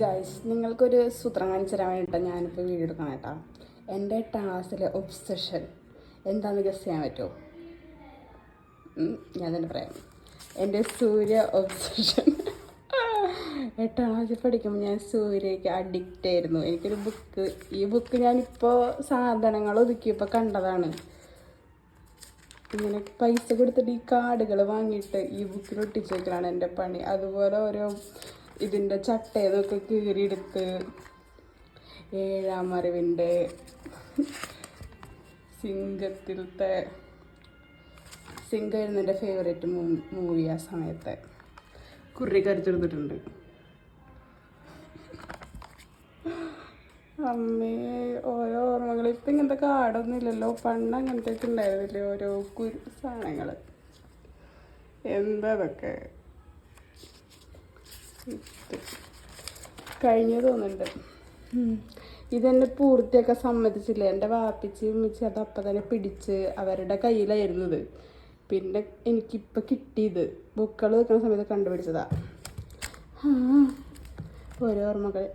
Guys, നിങ്ങൾക്കൊരു സൂത്രം കാണിച്ചു തരാൻ വേണ്ടിയിട്ടാണ് ഞാനിപ്പോൾ വീഡിയോ എടുക്കണം കേട്ടോ. എൻ്റെ ക്ലാസ്സിലെ ഒബ്സഷൻ എന്താണെന്ന് ഗസ് ചെയ്യാൻ പറ്റുമോ? ഞാൻ തന്നെ പറയാം. എൻ്റെ സൂര്യ ഒബ്സഷൻ. 8ാം ക്ലാസ്സിൽ പഠിക്കുമ്പോൾ ഞാൻ സൂര്യയ്ക്ക് അഡിക്റ്റ് ആയിരുന്നു. എനിക്കൊരു ബുക്ക്, ഈ ബുക്ക് ഞാനിപ്പോൾ സാധനങ്ങൾ ഒതുക്കിയപ്പോൾ കണ്ടതാണ്. ഇങ്ങനെ പൈസ കൊടുത്തിട്ട് ഈ കാർഡുകൾ വാങ്ങിയിട്ട് ഈ ബുക്കിൽ ഒട്ടിച്ച് വയ്ക്കലാണ് എൻ്റെ പണി. അതുപോലെ ഓരോ ഇതിൻ്റെ ചട്ടേതൊക്കെ കീറിയെടുത്ത് 7ാം അറിവിൻ്റെ സിംഗത്തിലത്തെ സിംഗമായിരുന്നു എൻ്റെ ഫേവറേറ്റ് മൂവി. ആ സമയത്തെ കുറി കരച്ചെടുത്തിട്ടുണ്ട്. അമ്മേ, ഓരോ ഓർമ്മകൾ. ഇപ്പം ഇങ്ങനത്തെ കാർഡൊന്നും ഇല്ലല്ലോ. പണ്ട് അങ്ങനത്തെ ഒക്കെ ഉണ്ടായിരുന്നില്ലേ ഓരോ സാധനങ്ങൾ. എന്താ അതൊക്കെ കഴിഞ്ഞു തോന്നുന്നുണ്ട്. ഇതെന്നെ പൂർത്തിയൊക്കെ സമ്മതിച്ചില്ല. എൻ്റെ വാപ്പിച്ച് ഉമ്മിച്ച് അത് അപ്പം തന്നെ പിടിച്ച് അവരുടെ കയ്യിലായിരുന്നത്. പിന്നെ എനിക്കിപ്പോൾ കിട്ടിയത് ബുക്കുകൾ വെക്കുന്ന സമയത്ത് കണ്ടുപിടിച്ചതാ. ഓരോ ഓർമ്മകൾ.